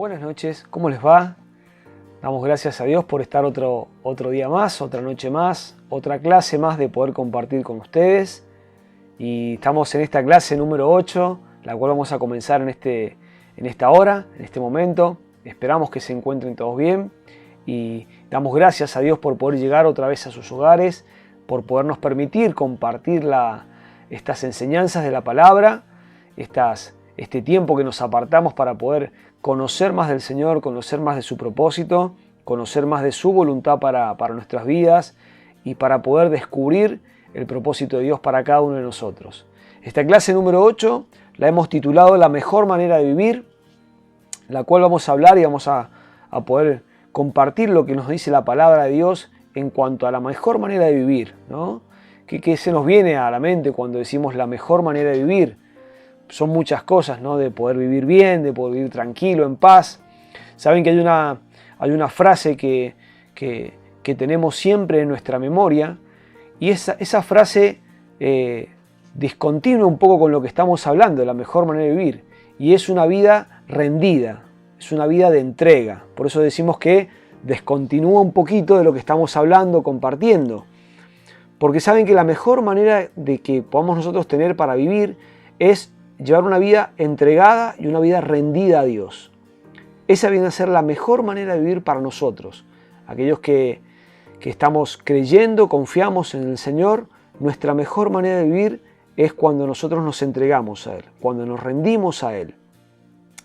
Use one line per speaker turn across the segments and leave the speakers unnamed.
Buenas noches, ¿cómo les va? Damos gracias a Dios por estar otro día más, otra noche más, otra clase más de poder compartir con ustedes. Y estamos en esta clase número 8, la cual vamos a comenzar en esta hora, en este momento. Esperamos que se encuentren todos bien y damos gracias a Dios por poder llegar otra vez a sus hogares, por podernos permitir compartir estas enseñanzas de la palabra, este tiempo que nos apartamos para poder conocer más del Señor, conocer más de su propósito, conocer más de su voluntad para nuestras vidas y para poder descubrir el propósito de Dios para cada uno de nosotros. Esta clase número 8 la hemos titulado La mejor manera de vivir, la cual vamos a hablar y vamos a poder compartir lo que nos dice la palabra de Dios en cuanto a la mejor manera de vivir, ¿no? ¿Qué se nos viene a la mente cuando decimos la mejor manera de vivir? Son muchas cosas, ¿no? De poder vivir bien, de poder vivir tranquilo, en paz. Saben que hay una frase que tenemos siempre en nuestra memoria y esa frase discontinúa un poco con lo que estamos hablando, de la mejor manera de vivir. Y es una vida rendida, es una vida de entrega. Por eso decimos que descontinúa un poquito de lo que estamos hablando, compartiendo. Porque saben que la mejor manera de que podamos nosotros tener para vivir es llevar una vida entregada y una vida rendida a Dios. Esa viene a ser la mejor manera de vivir para nosotros. Aquellos que estamos creyendo, confiamos en el Señor, nuestra mejor manera de vivir es cuando nosotros nos entregamos a Él, cuando nos rendimos a Él.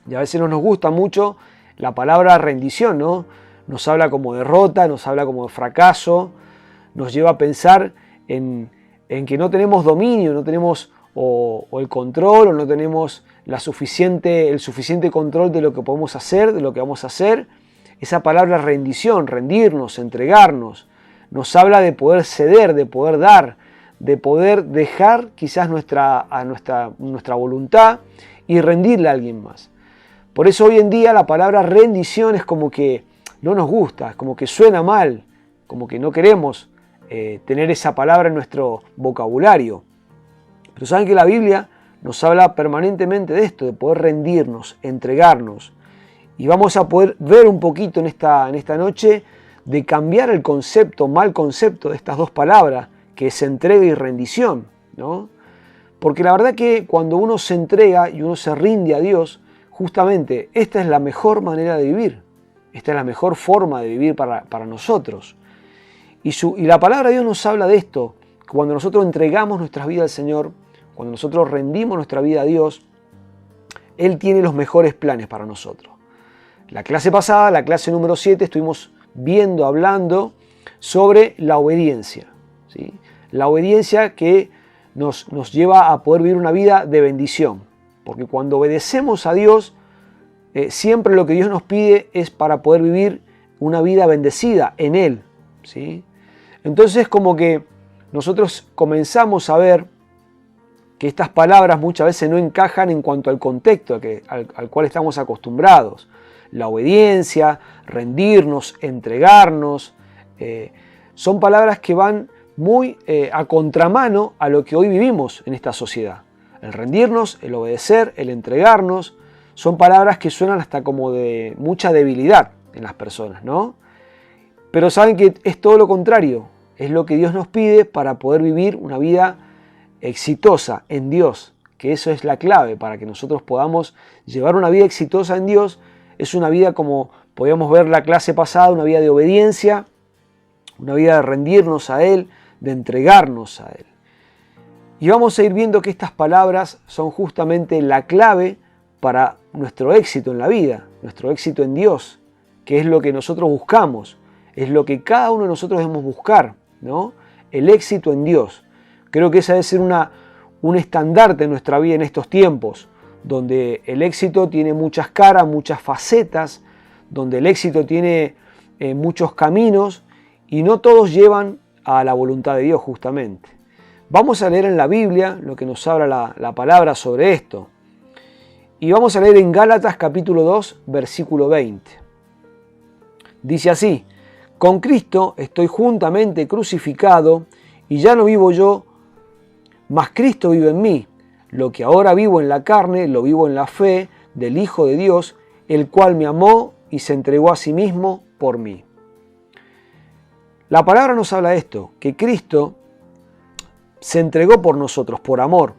Y a veces no nos gusta mucho la palabra rendición, ¿no? Nos habla como derrota, nos habla como de fracaso, nos lleva a pensar en que no tenemos dominio, no tenemos o el control, o no tenemos el suficiente control de lo que podemos hacer, de lo que vamos a hacer. Esa palabra rendición, rendirnos, entregarnos, nos habla de poder ceder, de poder dar, de poder dejar quizás nuestra voluntad y rendirle a alguien más. Por eso hoy en día la palabra rendición es como que no nos gusta, es como que suena mal, como que no queremos tener esa palabra en nuestro vocabulario. Pero saben que la Biblia nos habla permanentemente de esto, de poder rendirnos, entregarnos. Y vamos a poder ver un poquito en esta noche de cambiar el mal concepto de estas dos palabras, que es entrega y rendición, ¿no? Porque la verdad que cuando uno se entrega y uno se rinde a Dios, justamente esta es la mejor manera de vivir. Esta es la mejor forma de vivir para nosotros. Y la palabra de Dios nos habla de esto. Cuando nosotros entregamos nuestras vidas al Señor, cuando nosotros rendimos nuestra vida a Dios, Él tiene los mejores planes para nosotros. La clase pasada, la clase número 7, estuvimos hablando sobre la obediencia, ¿sí? La obediencia que nos lleva a poder vivir una vida de bendición. Porque cuando obedecemos a Dios, siempre lo que Dios nos pide es para poder vivir una vida bendecida en Él, ¿sí? Entonces como que nosotros comenzamos a ver que estas palabras muchas veces no encajan en cuanto al contexto al cual estamos acostumbrados. La obediencia, rendirnos, entregarnos, son palabras que van muy a contramano a lo que hoy vivimos en esta sociedad. El rendirnos, el obedecer, el entregarnos, son palabras que suenan hasta como de mucha debilidad en las personas, ¿no? Pero saben que es todo lo contrario, es lo que Dios nos pide para poder vivir una vida exitosa en Dios, que eso es la clave para que nosotros podamos llevar una vida exitosa en Dios. Es una vida, como podíamos ver la clase pasada, una vida de obediencia, una vida de rendirnos a Él, de entregarnos a Él. Y vamos a ir viendo que estas palabras son justamente la clave para nuestro éxito en la vida, nuestro éxito en Dios, que es lo que nosotros buscamos, es lo que cada uno de nosotros debemos buscar, ¿no? El éxito en Dios. Creo que esa debe ser un estandarte en nuestra vida en estos tiempos, donde el éxito tiene muchas caras, muchas facetas, donde el éxito tiene muchos caminos y no todos llevan a la voluntad de Dios justamente. Vamos a leer en la Biblia lo que nos habla la palabra sobre esto. Y vamos a leer en Gálatas capítulo 2, versículo 20. Dice así: con Cristo estoy juntamente crucificado y ya no vivo yo, mas Cristo vive en mí. Lo que ahora vivo en la carne, lo vivo en la fe del Hijo de Dios, el cual me amó y se entregó a sí mismo por mí. La palabra nos habla de esto, que Cristo se entregó por nosotros, por amor.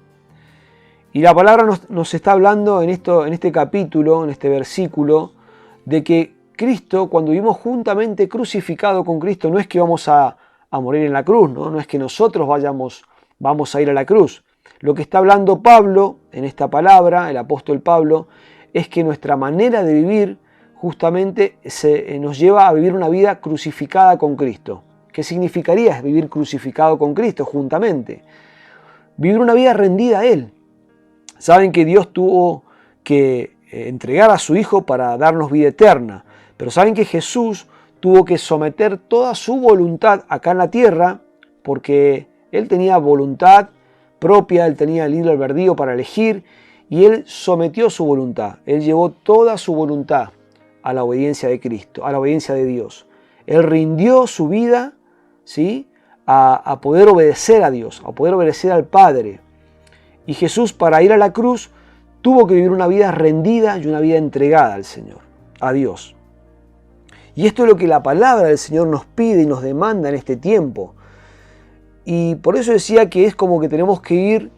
Y la palabra nos está hablando en este capítulo, en este versículo, de que Cristo, cuando vivimos juntamente crucificado con Cristo, no es que vamos a morir en la cruz, ¿no? No es que nosotros vamos a ir a la cruz. Lo que está hablando Pablo en esta palabra, el apóstol Pablo, es que nuestra manera de vivir justamente nos lleva a vivir una vida crucificada con Cristo. ¿Qué significaría vivir crucificado con Cristo juntamente? Vivir una vida rendida a Él. Saben que Dios tuvo que entregar a su Hijo para darnos vida eterna, pero saben que Jesús tuvo que someter toda su voluntad acá en la tierra, porque Él tenía voluntad propia, Él tenía el libre albedrío para elegir, y Él sometió su voluntad. Él llevó toda su voluntad a la obediencia de Cristo, a la obediencia de Dios. Él rindió su vida, ¿sí?, a poder obedecer a Dios, a poder obedecer al Padre. Y Jesús, para ir a la cruz, tuvo que vivir una vida rendida y una vida entregada al Señor, a Dios. Y esto es lo que la palabra del Señor nos pide y nos demanda en este tiempo. Y por eso decía que es como que tenemos que ir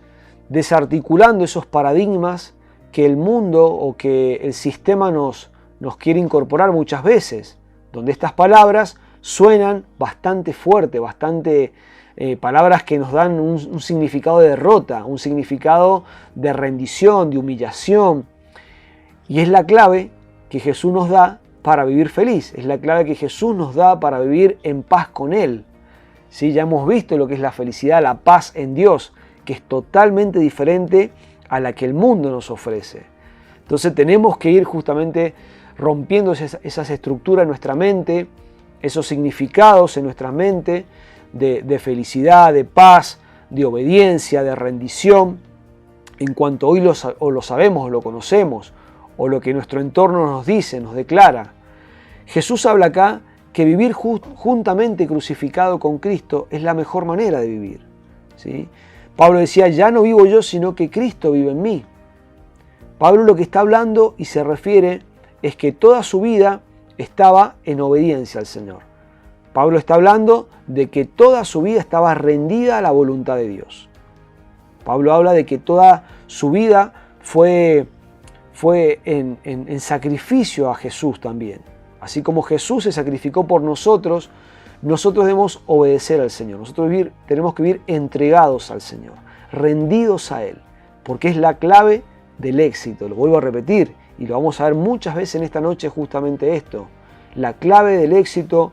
desarticulando esos paradigmas que el mundo o que el sistema nos quiere incorporar muchas veces, donde estas palabras suenan bastante fuerte, bastante palabras que nos dan un significado de derrota, un significado de rendición, de humillación. Y es la clave que Jesús nos da para vivir feliz, es la clave que Jesús nos da para vivir en paz con Él. ¿Sí? Ya hemos visto lo que es la felicidad, la paz en Dios, que es totalmente diferente a la que el mundo nos ofrece. Entonces tenemos que ir justamente rompiendo esas estructuras en nuestra mente, esos significados en nuestra mente de felicidad, de paz, de obediencia, de rendición, en cuanto hoy lo sabemos o lo conocemos, o lo que nuestro entorno nos dice, nos declara. Jesús habla acá que vivir juntamente crucificado con Cristo es la mejor manera de vivir, ¿sí? Pablo decía, ya no vivo yo, sino que Cristo vive en mí. Pablo lo que está hablando y se refiere es que toda su vida estaba en obediencia al Señor. Pablo está hablando de que toda su vida estaba rendida a la voluntad de Dios. Pablo habla de que toda su vida fue en sacrificio a Jesús también. Así como Jesús se sacrificó por nosotros, nosotros debemos obedecer al Señor. Nosotros tenemos que vivir entregados al Señor, rendidos a Él, porque es la clave del éxito. Lo vuelvo a repetir y lo vamos a ver muchas veces en esta noche, justamente esto. La clave del éxito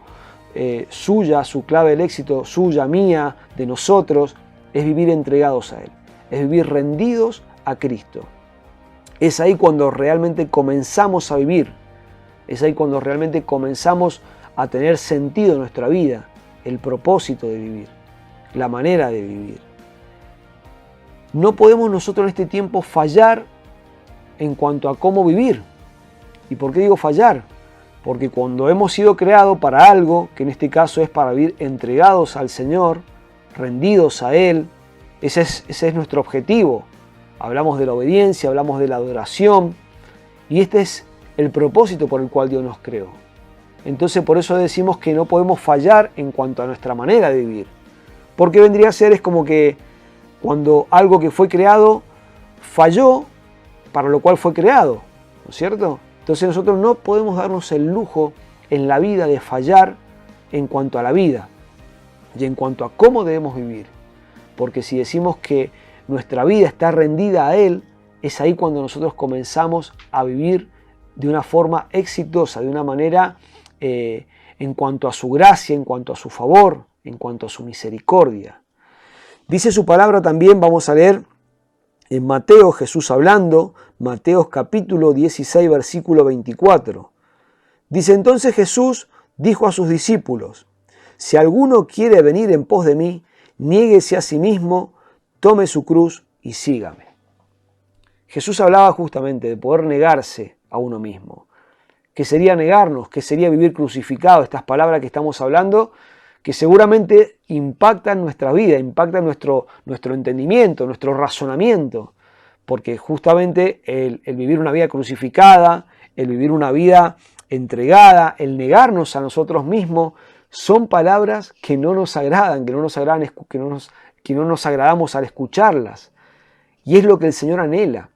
suya, su clave del éxito suya, mía, de nosotros, es vivir entregados a Él, es vivir rendidos a Cristo. Es ahí cuando realmente comenzamos a vivir, es ahí cuando realmente comenzamos a tener sentido en nuestra vida, el propósito de vivir, la manera de vivir. No podemos nosotros en este tiempo fallar en cuanto a cómo vivir. ¿Y por qué digo fallar? Porque cuando hemos sido creados para algo, que en este caso es para vivir entregados al Señor, rendidos a Él, ese es nuestro objetivo. Hablamos de la obediencia, hablamos de la adoración, y este es el propósito por el cual Dios nos creó. Entonces por eso decimos que no podemos fallar en cuanto a nuestra manera de vivir. Porque vendría a ser, es como que cuando algo que fue creado falló para lo cual fue creado, ¿no es cierto? Entonces nosotros no podemos darnos el lujo en la vida de fallar en cuanto a la vida y en cuanto a cómo debemos vivir. Porque si decimos que nuestra vida está rendida a Él, es ahí cuando nosotros comenzamos a vivir de una forma exitosa, de una manera en cuanto a su gracia, en cuanto a su favor, en cuanto a su misericordia. Dice su palabra también, vamos a leer en Mateo, Jesús hablando, Mateo capítulo 16, versículo 24. Dice, entonces Jesús dijo a sus discípulos, si alguno quiere venir en pos de mí, niéguese a sí mismo, tome su cruz y sígame. Jesús hablaba justamente de poder negarse a uno mismo. ¿Qué sería negarnos? ¿Qué sería vivir crucificado? Estas palabras que estamos hablando, que seguramente impactan nuestra vida, impactan nuestro entendimiento, nuestro razonamiento. Porque justamente el vivir una vida crucificada, el vivir una vida entregada, el negarnos a nosotros mismos, son palabras que no nos agradan, que no nos agradamos al escucharlas. Y es lo que el Señor anhela,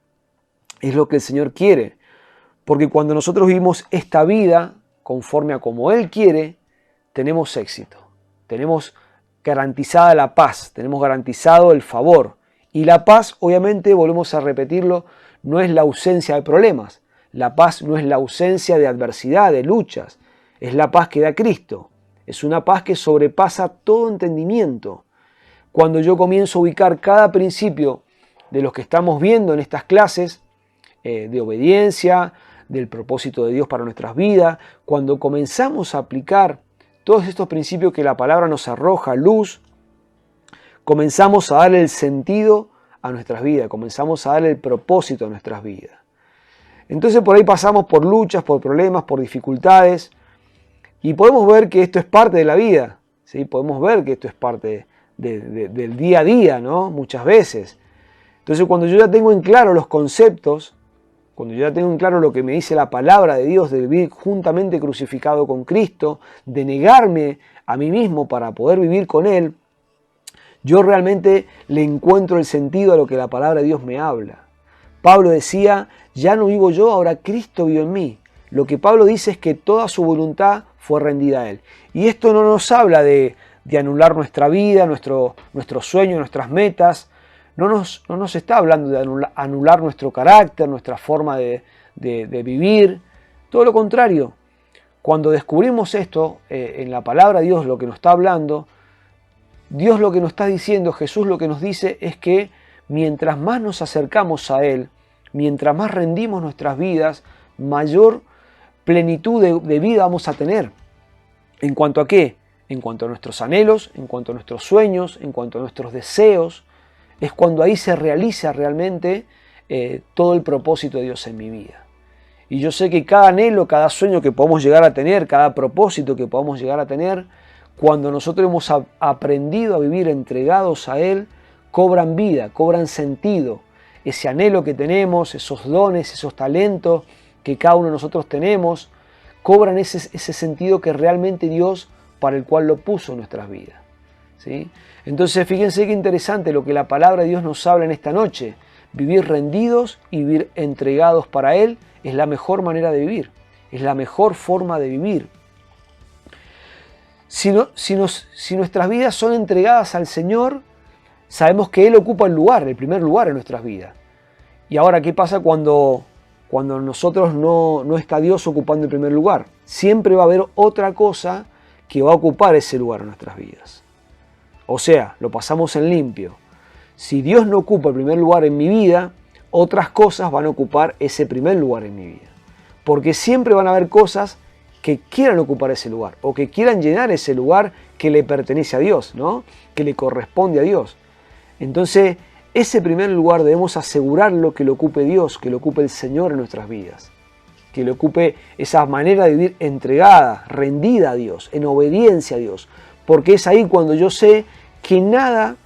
es lo que el Señor quiere. Porque cuando nosotros vivimos esta vida conforme a como Él quiere, tenemos éxito. Tenemos garantizada la paz, tenemos garantizado el favor. Y la paz, obviamente, volvemos a repetirlo, no es la ausencia de problemas. La paz no es la ausencia de adversidad, de luchas. Es la paz que da Cristo. Es una paz que sobrepasa todo entendimiento. Cuando yo comienzo a ubicar cada principio de los que estamos viendo en estas clases, de obediencia, del propósito de Dios para nuestras vidas, cuando comenzamos a aplicar todos estos principios que la palabra nos arroja luz, comenzamos a darle el sentido a nuestras vidas, comenzamos a darle el propósito a nuestras vidas. Entonces por ahí pasamos por luchas, por problemas, por dificultades, y podemos ver que esto es parte de la vida, ¿sí? Podemos ver que esto es parte del día a día, ¿no? Muchas veces. Entonces cuando yo ya tengo en claro los conceptos, cuando yo ya tengo en claro lo que me dice la palabra de Dios, de vivir juntamente crucificado con Cristo, de negarme a mí mismo para poder vivir con Él, yo realmente le encuentro el sentido a lo que la palabra de Dios me habla. Pablo decía, ya no vivo yo, ahora Cristo vive en mí. Lo que Pablo dice es que toda su voluntad fue rendida a Él. Y esto no nos habla de anular nuestra vida, nuestro sueño, nuestras metas. No nos está hablando de anular nuestro carácter, nuestra forma de vivir. Todo lo contrario. Cuando descubrimos esto en la palabra de Dios, lo que nos está hablando, Dios lo que nos está diciendo, Jesús lo que nos dice es que mientras más nos acercamos a Él, mientras más rendimos nuestras vidas, mayor plenitud de vida vamos a tener. ¿En cuanto a qué? En cuanto a nuestros anhelos, en cuanto a nuestros sueños, en cuanto a nuestros deseos. Es cuando ahí se realiza realmente todo el propósito de Dios en mi vida. Y yo sé que cada anhelo, cada sueño que podamos llegar a tener, cada propósito que podamos llegar a tener, cuando nosotros hemos aprendido a vivir entregados a Él, cobran vida, cobran sentido. Ese anhelo que tenemos, esos dones, esos talentos que cada uno de nosotros tenemos, cobran ese sentido que realmente Dios para el cual lo puso en nuestras vidas. ¿Sí? Entonces fíjense qué interesante lo que la palabra de Dios nos habla en esta noche. Vivir rendidos y vivir entregados para Él es la mejor manera de vivir, es la mejor forma de vivir. Si nuestras vidas son entregadas al Señor, sabemos que Él ocupa el primer lugar en nuestras vidas. Y ahora, ¿qué pasa cuando nosotros no está Dios ocupando el primer lugar? Siempre va a haber otra cosa que va a ocupar ese lugar en nuestras vidas. O sea, lo pasamos en limpio. Si Dios no ocupa el primer lugar en mi vida, otras cosas van a ocupar ese primer lugar en mi vida. Porque siempre van a haber cosas que quieran ocupar ese lugar o que quieran llenar ese lugar que le pertenece a Dios, ¿no? Que le corresponde a Dios. Entonces, ese primer lugar debemos asegurarlo que lo ocupe Dios, que lo ocupe el Señor en nuestras vidas. Que lo ocupe esa manera de vivir entregada, rendida a Dios, en obediencia a Dios. Porque es ahí cuando yo sé que nada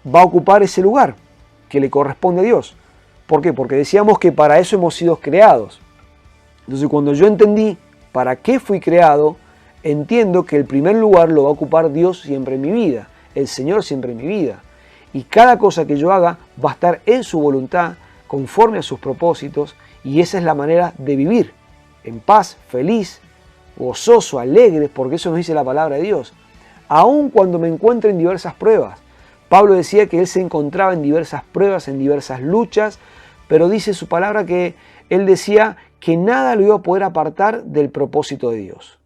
va a ocupar ese lugar que le corresponde a Dios. ¿Por qué? Porque decíamos que para eso hemos sido creados. Entonces cuando yo entendí para qué fui creado, entiendo que el primer lugar lo va a ocupar Dios siempre en mi vida, el Señor siempre en mi vida. Y cada cosa que yo haga va a estar en su voluntad, conforme a sus propósitos, y esa es la manera de vivir, en paz, feliz, gozoso, alegre, porque eso nos dice la palabra de Dios. Aun cuando me encuentre en diversas pruebas. Pablo decía que él se encontraba en diversas pruebas, en diversas luchas, pero dice su palabra que él decía que nada lo iba a poder apartar del propósito de Dios.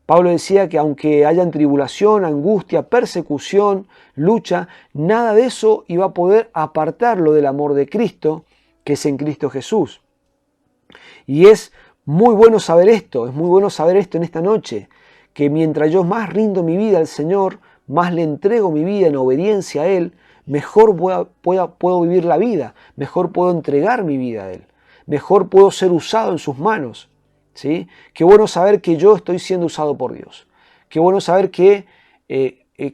Pablo decía que aunque hayan tribulación, angustia, persecución, lucha, nada de eso iba a poder apartarlo del amor de Cristo, que es en Cristo Jesús. Y es muy bueno saber esto, en esta noche, que mientras yo más rindo mi vida al Señor, más le entrego mi vida en obediencia a Él, mejor puedo vivir la vida, mejor puedo entregar mi vida a Él, mejor puedo ser usado en sus manos. ¿Sí? Qué bueno saber que yo estoy siendo usado por Dios. Qué bueno saber que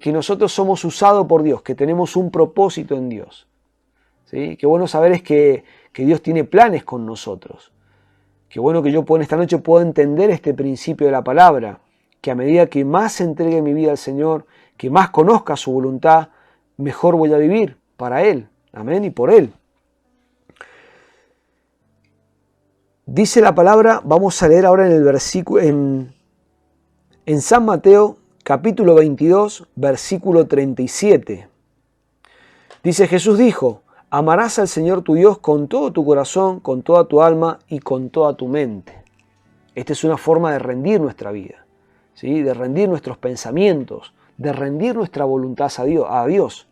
nosotros somos usados por Dios, que tenemos un propósito en Dios. ¿Sí? Qué bueno saber es que Dios tiene planes con nosotros. Qué bueno que yo en esta noche puedo entender este principio de la palabra, que a medida que más entregue mi vida al Señor, que más conozca su voluntad, mejor voy a vivir para Él. Amén, y por Él. Dice la palabra, vamos a leer ahora en el versículo, en San Mateo, capítulo 22, versículo 37. Dice, Jesús dijo, amarás al Señor tu Dios con todo tu corazón, con toda tu alma y con toda tu mente. Esta es una forma de rendir nuestra vida, ¿sí? De rendir nuestros pensamientos, de rendir nuestra voluntad a Dios.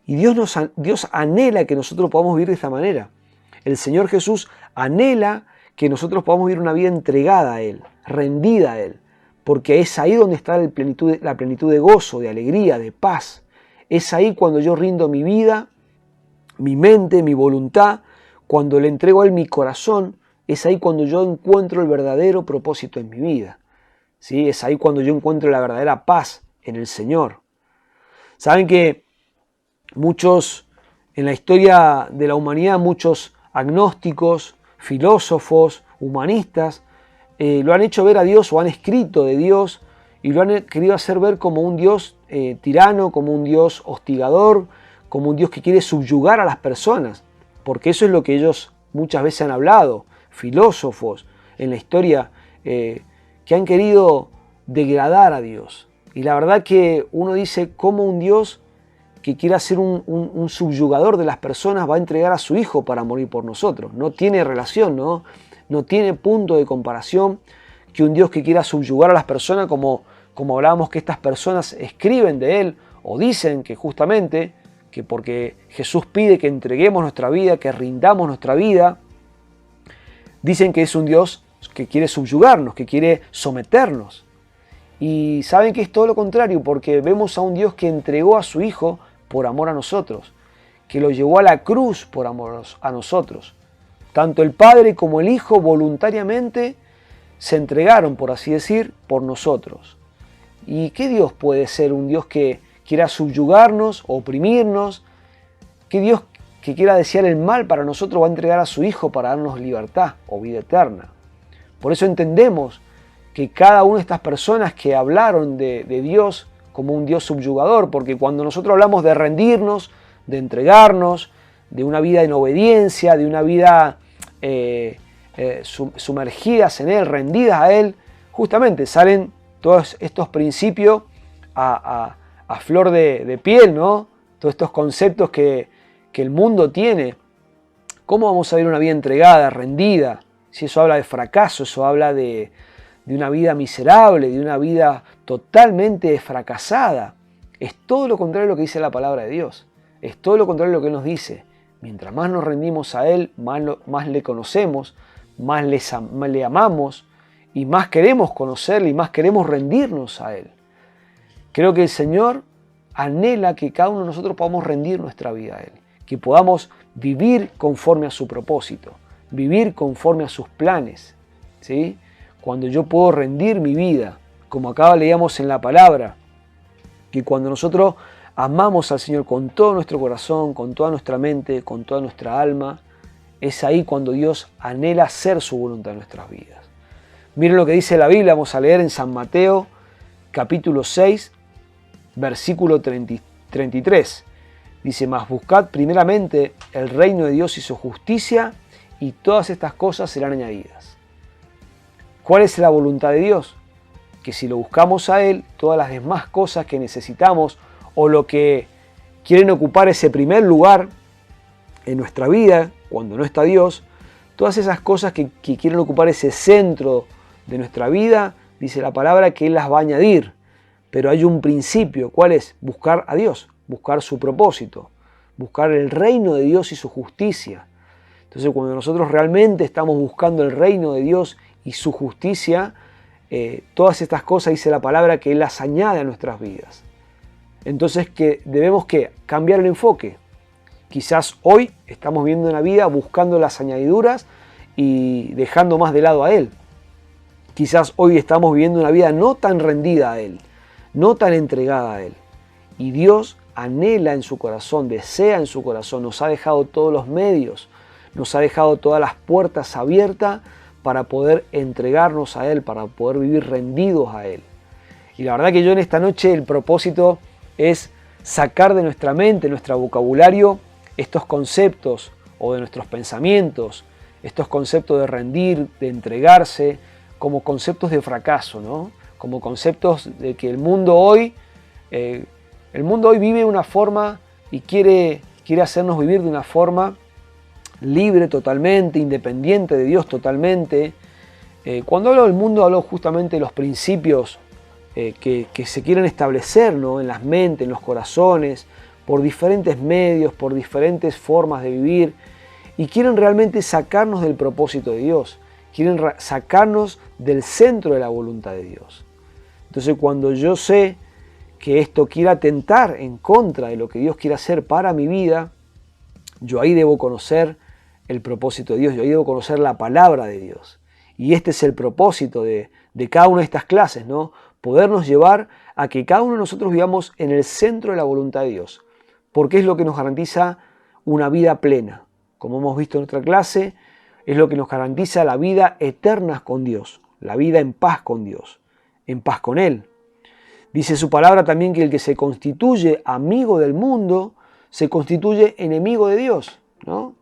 Y Dios anhela que nosotros podamos vivir de esta manera. El Señor Jesús anhela que nosotros podamos vivir una vida entregada a Él, rendida a Él, porque es ahí donde está la plenitud de gozo, de alegría, de paz. Es ahí cuando yo rindo mi vida, mi mente, mi voluntad, cuando le entrego a Él mi corazón, es ahí cuando yo encuentro el verdadero propósito en mi vida. ¿Sí? Es ahí cuando yo encuentro la verdadera paz en el Señor. Saben que muchos, en la historia de la humanidad, muchos agnósticos, filósofos, humanistas, lo han hecho ver a Dios o han escrito de Dios y lo han querido hacer ver como un Dios tirano, como un Dios hostigador, como un Dios que quiere subyugar a las personas, porque eso es lo que ellos muchas veces han hablado, filósofos en la historia que han querido degradar a Dios. Y la verdad que uno dice, ¿cómo un Dios que quiera ser un subyugador de las personas va a entregar a su Hijo para morir por nosotros? No tiene relación, ¿no? No tiene punto de comparación que un Dios que quiera subyugar a las personas, como hablábamos que estas personas escriben de Él o dicen que justamente que porque Jesús pide que entreguemos nuestra vida, que rindamos nuestra vida, dicen que es un Dios que quiere subyugarnos, que quiere someternos. Y saben que es todo lo contrario, porque vemos a un Dios que entregó a su Hijo por amor a nosotros, que lo llevó a la cruz por amor a nosotros. Tanto el Padre como el Hijo voluntariamente se entregaron, por así decir, por nosotros. ¿Y qué Dios puede ser un Dios que quiera subyugarnos, oprimirnos? ¿Qué Dios que quiera desear el mal para nosotros va a entregar a su Hijo para darnos libertad o vida eterna? Por eso entendemos que cada una de estas personas que hablaron de Dios como un Dios subyugador, porque cuando nosotros hablamos de rendirnos, de entregarnos, de una vida en obediencia, de una vida sumergidas en Él, rendidas a Él, justamente salen todos estos principios a flor de piel, ¿no? Todos estos conceptos que el mundo tiene. ¿Cómo vamos a vivir una vida entregada, rendida? Si eso habla de fracaso, eso habla de una vida miserable, de una vida totalmente fracasada. Es todo lo contrario de lo que dice la palabra de Dios. Es todo lo contrario de lo que nos dice. Mientras más nos rendimos a Él, más le conocemos, más le amamos y más queremos conocerle y más queremos rendirnos a Él. Creo que el Señor anhela que cada uno de nosotros podamos rendir nuestra vida a Él, que podamos vivir conforme a su propósito, vivir conforme a sus planes, ¿sí? Cuando yo puedo rendir mi vida, como acá leíamos en la palabra, que cuando nosotros amamos al Señor con todo nuestro corazón, con toda nuestra mente, con toda nuestra alma, es ahí cuando Dios anhela hacer su voluntad en nuestras vidas. Miren lo que dice la Biblia, vamos a leer en San Mateo, capítulo 6, versículo 33. Dice, mas buscad primeramente el reino de Dios y su justicia, y todas estas cosas serán añadidas. ¿Cuál es la voluntad de Dios? Que si lo buscamos a Él, todas las demás cosas que necesitamos o lo que quieren ocupar ese primer lugar en nuestra vida, cuando no está Dios, todas esas cosas que quieren ocupar ese centro de nuestra vida, dice la palabra que Él las va a añadir. Pero hay un principio, ¿cuál es? Buscar a Dios, buscar su propósito, buscar el reino de Dios y su justicia. Entonces cuando nosotros realmente estamos buscando el reino de Dios y su justicia, todas estas cosas, dice la palabra, que Él las añade a nuestras vidas. Entonces que debemos cambiar el enfoque. Quizás hoy estamos viviendo una vida buscando las añadiduras y dejando más de lado a Él. Quizás hoy estamos viviendo una vida no tan rendida a Él, no tan entregada a Él. Y Dios anhela en su corazón, desea en su corazón, nos ha dejado todos los medios, nos ha dejado todas las puertas abiertas para poder entregarnos a Él, para poder vivir rendidos a Él. Y la verdad que yo en esta noche el propósito es sacar de nuestra mente, nuestro vocabulario, estos conceptos o de nuestros pensamientos, estos conceptos de rendir, de entregarse, como conceptos de fracaso, ¿no? Como conceptos de que el mundo hoy vive de una forma y quiere hacernos vivir de una forma libre totalmente, independiente de Dios totalmente. Cuando hablo del mundo, hablo justamente de los principios que se quieren establecer, ¿no? En las mentes, en los corazones, por diferentes medios, por diferentes formas de vivir, y quieren realmente sacarnos del propósito de Dios, quieren sacarnos del centro de la voluntad de Dios. Entonces, cuando yo sé que esto quiere atentar en contra de lo que Dios quiere hacer para mi vida, yo ahí debo conocer el propósito de Dios, yo ahí debo conocer la palabra de Dios. Y este es el propósito de cada una de estas clases, ¿no? Podernos llevar a que cada uno de nosotros vivamos en el centro de la voluntad de Dios, porque es lo que nos garantiza una vida plena. Como hemos visto en nuestra clase, es lo que nos garantiza la vida eterna con Dios, la vida en paz con Dios, en paz con Él. Dice su palabra también que el que se constituye amigo del mundo, se constituye enemigo de Dios, ¿no?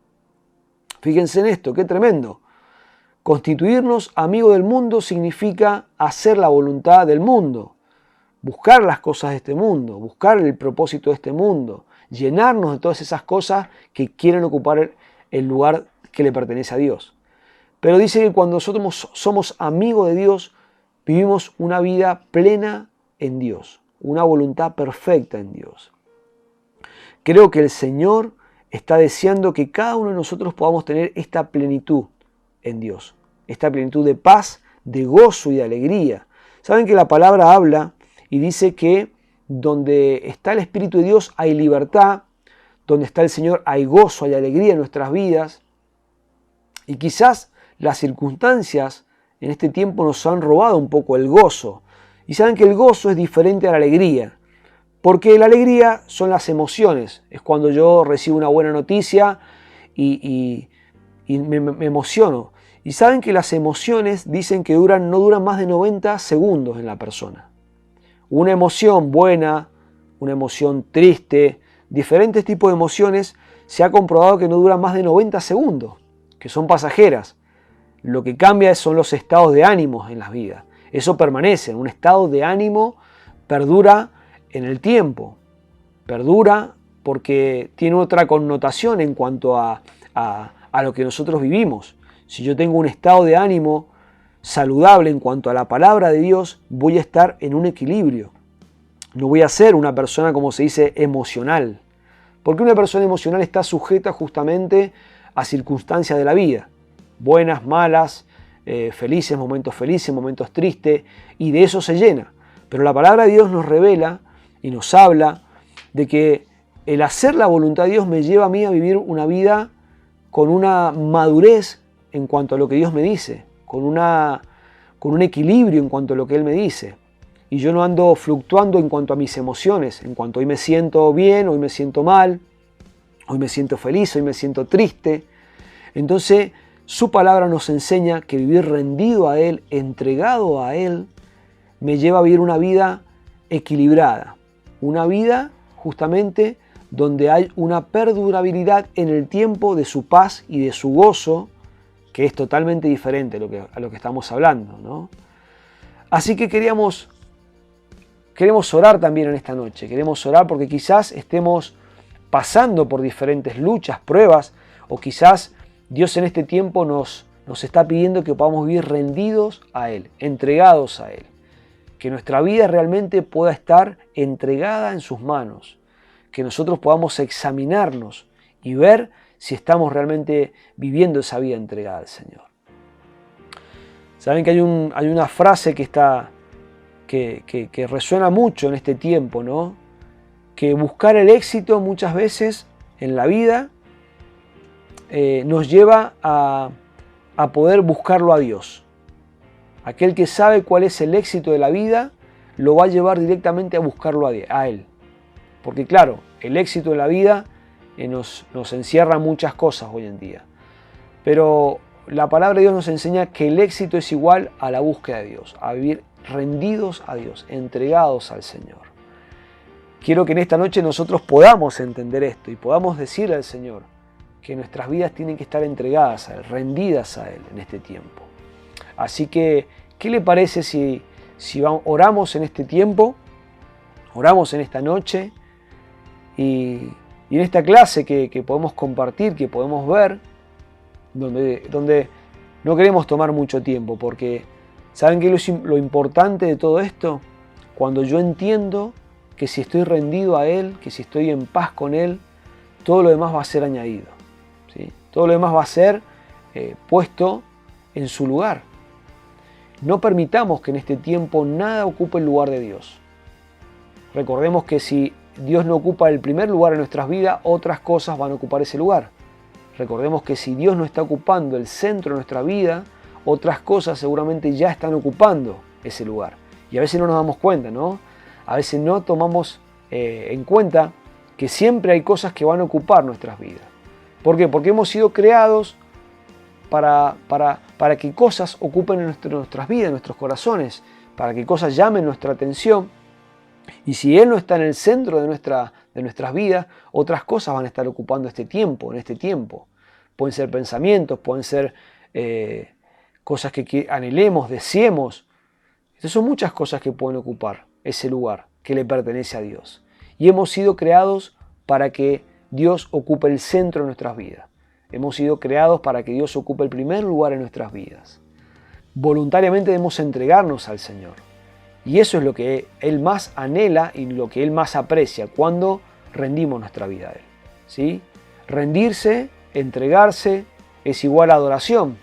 Fíjense en esto, qué tremendo. Constituirnos amigo del mundo significa hacer la voluntad del mundo, buscar las cosas de este mundo, buscar el propósito de este mundo, llenarnos de todas esas cosas que quieren ocupar el lugar que le pertenece a Dios. Pero dice que cuando nosotros somos amigos de Dios, vivimos una vida plena en Dios, una voluntad perfecta en Dios. Creo que el Señor está deseando que cada uno de nosotros podamos tener esta plenitud en Dios, esta plenitud de paz, de gozo y de alegría. Saben que la palabra habla y dice que donde está el Espíritu de Dios hay libertad, donde está el Señor hay gozo, hay alegría en nuestras vidas. Y quizás las circunstancias en este tiempo nos han robado un poco el gozo. Y saben que el gozo es diferente a la alegría, porque la alegría son las emociones. Es cuando yo recibo una buena noticia y me emociono. Y saben que las emociones dicen que no duran más de 90 segundos en la persona. Una emoción buena, una emoción triste, diferentes tipos de emociones, se ha comprobado que no duran más de 90 segundos, que son pasajeras. Lo que cambia son los estados de ánimo en las vidas. Eso permanece, un estado de ánimo perdura en el tiempo, perdura porque tiene otra connotación en cuanto a lo que nosotros vivimos. Si yo tengo un estado de ánimo saludable en cuanto a la palabra de Dios, voy a estar en un equilibrio. No voy a ser una persona, como se dice, emocional. Porque una persona emocional está sujeta justamente a circunstancias de la vida. Buenas, malas, felices, momentos tristes, y de eso se llena. Pero la palabra de Dios nos revela y nos habla de que el hacer la voluntad de Dios me lleva a mí a vivir una vida con una madurez en cuanto a lo que Dios me dice, con un equilibrio en cuanto a lo que Él me dice. Y yo no ando fluctuando en cuanto a mis emociones, en cuanto hoy me siento bien, hoy me siento mal, hoy me siento feliz, hoy me siento triste. Entonces, su palabra nos enseña que vivir rendido a Él, entregado a Él, me lleva a vivir una vida equilibrada, una vida justamente donde hay una perdurabilidad en el tiempo de su paz y de su gozo, que es totalmente diferente a lo que estamos hablando, ¿no? Así que queremos orar también en esta noche, queremos orar porque quizás estemos pasando por diferentes luchas, pruebas, o quizás Dios en este tiempo nos está pidiendo que podamos vivir rendidos a Él, entregados a Él, que nuestra vida realmente pueda estar entregada en sus manos, que nosotros podamos examinarnos y ver si estamos realmente viviendo esa vida entregada al Señor. Saben que hay una frase que resuena mucho en este tiempo, ¿no? Que buscar el éxito muchas veces en la vida nos lleva a poder buscarlo a Dios. Aquel que sabe cuál es el éxito de la vida lo va a llevar directamente a buscarlo a Él. Porque claro, el éxito de la vida nos encierra muchas cosas hoy en día. Pero la palabra de Dios nos enseña que el éxito es igual a la búsqueda de Dios, a vivir rendidos a Dios, entregados al Señor. Quiero que en esta noche nosotros podamos entender esto y podamos decirle al Señor que nuestras vidas tienen que estar entregadas a Él, rendidas a Él en este tiempo. Así que, ¿qué le parece si oramos en este tiempo, oramos en esta noche y en esta clase que podemos compartir, que podemos ver, donde no queremos tomar mucho tiempo, porque ¿saben qué es lo importante de todo esto? Cuando yo entiendo que si estoy rendido a Él, que si estoy en paz con Él, todo lo demás va a ser añadido, ¿sí? Todo lo demás va a ser puesto en su lugar. No permitamos que en este tiempo nada ocupe el lugar de Dios. Recordemos que si Dios no ocupa el primer lugar en nuestras vidas, otras cosas van a ocupar ese lugar. Recordemos que si Dios no está ocupando el centro de nuestra vida, otras cosas seguramente ya están ocupando ese lugar. Y a veces no nos damos cuenta, ¿no? A veces no tomamos en cuenta que siempre hay cosas que van a ocupar nuestras vidas. ¿Por qué? Porque hemos sido creados para que cosas ocupen nuestras vidas, nuestros corazones, para que cosas llamen nuestra atención. Y si Él no está en el centro de nuestras vidas, otras cosas van a estar ocupando este tiempo, en este tiempo. Pueden ser pensamientos, pueden ser cosas que anhelemos, deseemos. Estas son muchas cosas que pueden ocupar ese lugar que le pertenece a Dios. Y hemos sido creados para que Dios ocupe el centro de nuestras vidas. Hemos sido creados para que Dios ocupe el primer lugar en nuestras vidas. Voluntariamente debemos entregarnos al Señor. Y eso es lo que Él más anhela y lo que Él más aprecia cuando rendimos nuestra vida a Él, ¿sí? Rendirse, entregarse, es igual a adoración.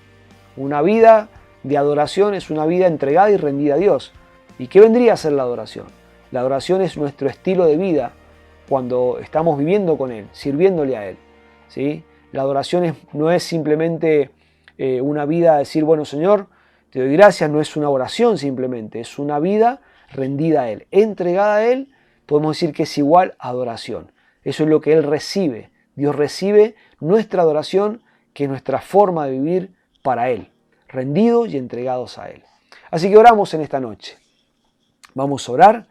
Una vida de adoración es una vida entregada y rendida a Dios. ¿Y qué vendría a ser la adoración? La adoración es nuestro estilo de vida cuando estamos viviendo con Él, sirviéndole a Él, ¿sí? La adoración no es simplemente una vida de decir, bueno, Señor, te doy gracias, no es una oración simplemente, es una vida rendida a Él, entregada a Él, podemos decir que es igual a adoración. Eso es lo que Él recibe. Dios recibe nuestra adoración, que es nuestra forma de vivir para Él, rendidos y entregados a Él. Así que oramos en esta noche. Vamos a orar.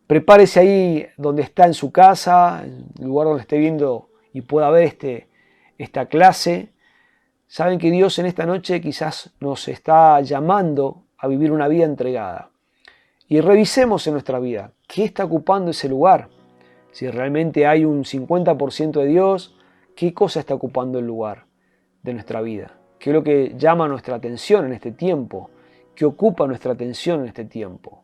Prepárese ahí donde está en su casa, en el lugar donde esté viendo y pueda ver esta clase. Saben que Dios en esta noche quizás nos está llamando a vivir una vida entregada. Y revisemos en nuestra vida qué está ocupando ese lugar. Si realmente hay un 50% de Dios, ¿qué cosa está ocupando el lugar de nuestra vida? ¿Qué es lo que llama nuestra atención en este tiempo? ¿Qué ocupa nuestra atención en este tiempo?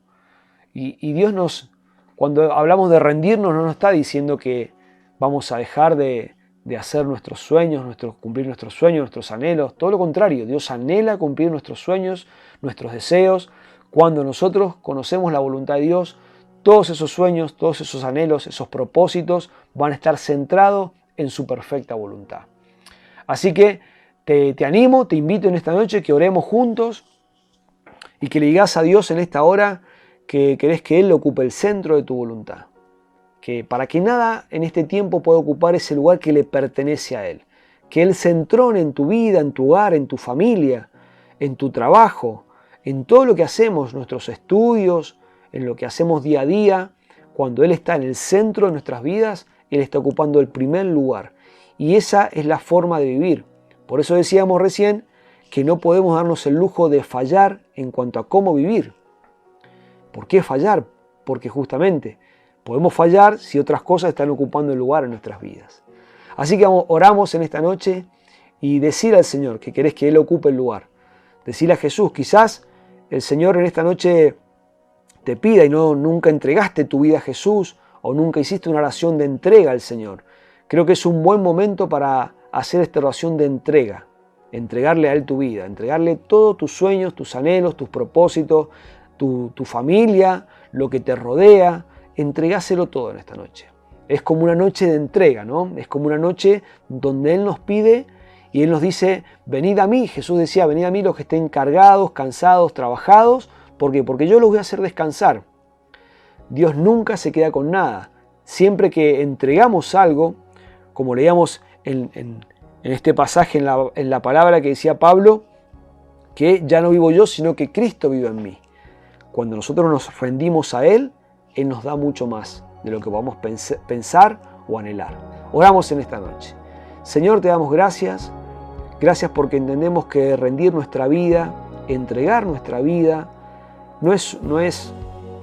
Y Dios cuando hablamos de rendirnos, no nos está diciendo que vamos a dejar de hacer nuestros sueños, cumplir nuestros sueños, nuestros anhelos. Todo lo contrario, Dios anhela cumplir nuestros sueños, nuestros deseos. Cuando nosotros conocemos la voluntad de Dios, todos esos sueños, todos esos anhelos, esos propósitos van a estar centrados en su perfecta voluntad. Así que te animo, te invito en esta noche que oremos juntos y que le digas a Dios en esta hora que querés que Él ocupe el centro de tu voluntad. Que para que nada en este tiempo pueda ocupar ese lugar que le pertenece a Él. Que Él se entrone en tu vida, en tu hogar, en tu familia, en tu trabajo, en todo lo que hacemos, nuestros estudios, en lo que hacemos día a día. Cuando Él está en el centro de nuestras vidas, Él está ocupando el primer lugar. Y esa es la forma de vivir. Por eso decíamos recién que no podemos darnos el lujo de fallar en cuanto a cómo vivir. ¿Por qué fallar? Porque justamente podemos fallar si otras cosas están ocupando el lugar en nuestras vidas. Así que oramos en esta noche y decir al Señor que querés que Él ocupe el lugar. Decirle a Jesús, quizás el Señor en esta noche te pida y nunca entregaste tu vida a Jesús o nunca hiciste una oración de entrega al Señor. Creo que es un buen momento para hacer esta oración de entrega. Entregarle a Él tu vida, entregarle todos tus sueños, tus anhelos, tus propósitos, tu familia, lo que te rodea. Entregáselo todo en esta noche. Es como una noche de entrega, ¿no? Es como una noche donde Él nos pide y Él nos dice, venid a mí. Jesús decía, venid a mí los que estén cargados, cansados, trabajados. ¿Por qué? Porque yo los voy a hacer descansar. Dios nunca se queda con nada. Siempre que entregamos algo, como leíamos en en este pasaje en la palabra que decía Pablo, que ya no vivo yo, sino que Cristo vive en mí. Cuando nosotros nos rendimos a Él, Él nos da mucho más de lo que podamos pensar o anhelar. Oramos en esta noche. Señor, te damos gracias. Gracias porque entendemos que rendir nuestra vida, entregar nuestra vida, no es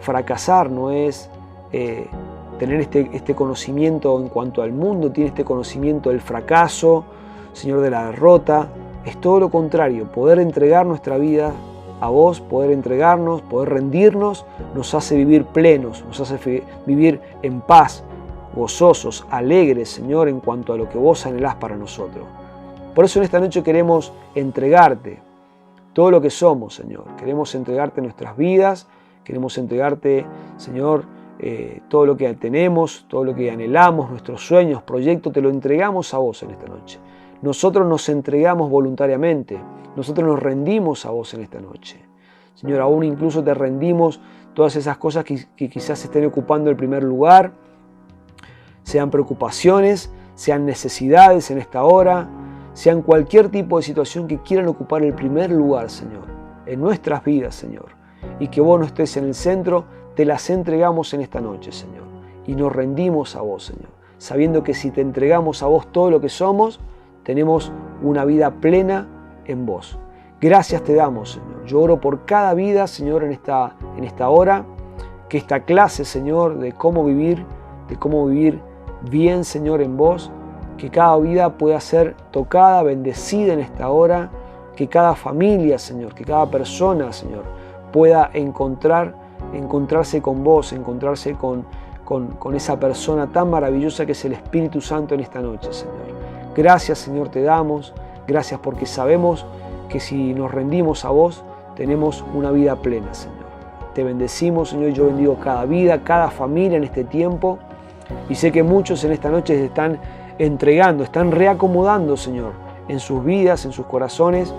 fracasar, no es tener este conocimiento en cuanto al mundo, tiene este conocimiento del fracaso, Señor, de la derrota. Es todo lo contrario, poder entregar nuestra vida a vos, poder entregarnos, poder rendirnos, nos hace vivir plenos, nos hace vivir en paz, gozosos, alegres, Señor, en cuanto a lo que vos anhelás para nosotros. Por eso en esta noche queremos entregarte todo lo que somos, Señor. Queremos entregarte nuestras vidas, queremos entregarte, Señor, todo lo que tenemos, todo lo que anhelamos, nuestros sueños, proyectos, te lo entregamos a vos en esta noche. Nosotros nos entregamos voluntariamente, nosotros nos rendimos a vos en esta noche. Señor, aún incluso te rendimos todas esas cosas que quizás estén ocupando el primer lugar, sean preocupaciones, sean necesidades en esta hora, sean cualquier tipo de situación que quieran ocupar el primer lugar, Señor, en nuestras vidas, Señor, y que vos no estés en el centro, te las entregamos en esta noche, Señor, y nos rendimos a vos, Señor, sabiendo que si te entregamos a vos todo lo que somos, tenemos una vida plena en vos. Gracias te damos, Señor. Yo oro por cada vida, Señor, en esta hora, que esta clase, Señor, de cómo vivir bien, Señor, en vos, que cada vida pueda ser tocada, bendecida en esta hora, que cada familia, Señor, que cada persona, Señor, pueda encontrarse con vos, encontrarse con esa persona tan maravillosa que es el Espíritu Santo en esta noche, Señor. Gracias, Señor, te damos. Gracias porque sabemos que si nos rendimos a vos, tenemos una vida plena, Señor. Te bendecimos, Señor. Yo bendigo cada vida, cada familia en este tiempo. Y sé que muchos en esta noche se están entregando, están reacomodando, Señor, en sus vidas, en sus corazones.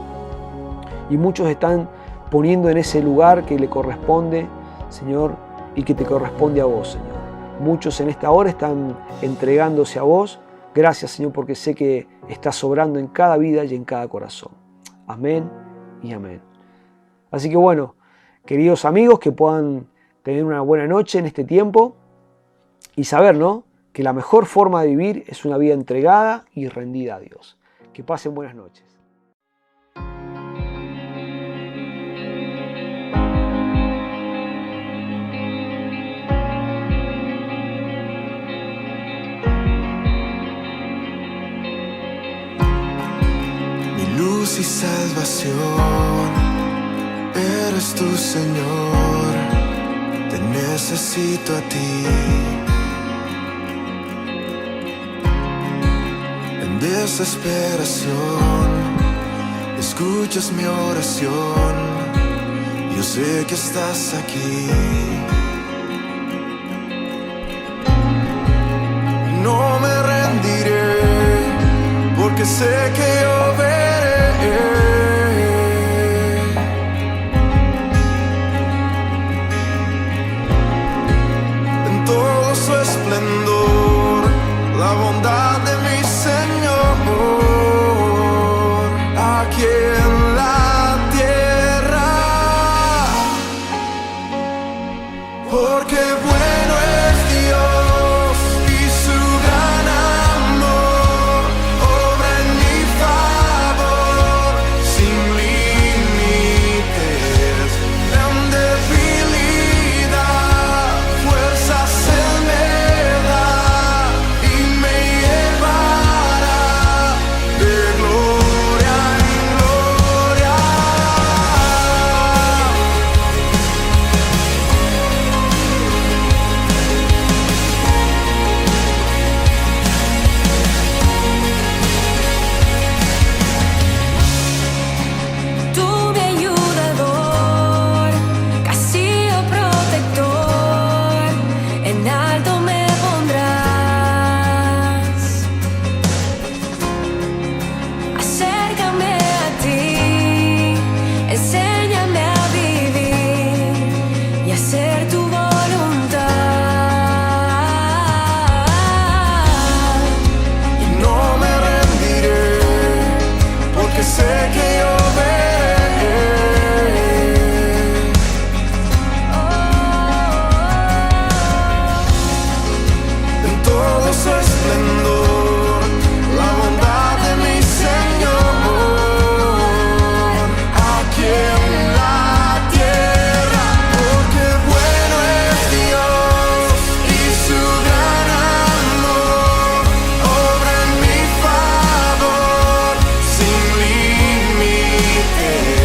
Y muchos están poniendo en ese lugar que le corresponde, Señor, y que te corresponde a vos, Señor. Muchos en esta hora están entregándose a vos. Gracias, Señor, porque sé que estás obrando en cada vida y en cada corazón. Amén y amén. Así que bueno, queridos amigos, que puedan tener una buena noche en este tiempo y saber, ¿no?, que la mejor forma de vivir es una vida entregada y rendida a Dios. Que pasen buenas noches.
Luz y salvación, eres tu Señor, te necesito a ti. En desesperación, escuchas mi oración, yo sé que estás aquí. No me rendiré, porque sé que yo veré en todo su esplendor la bondad de mi Señor aquí en la tierra, porque bueno es Dios y su gran amor obra en mi favor. que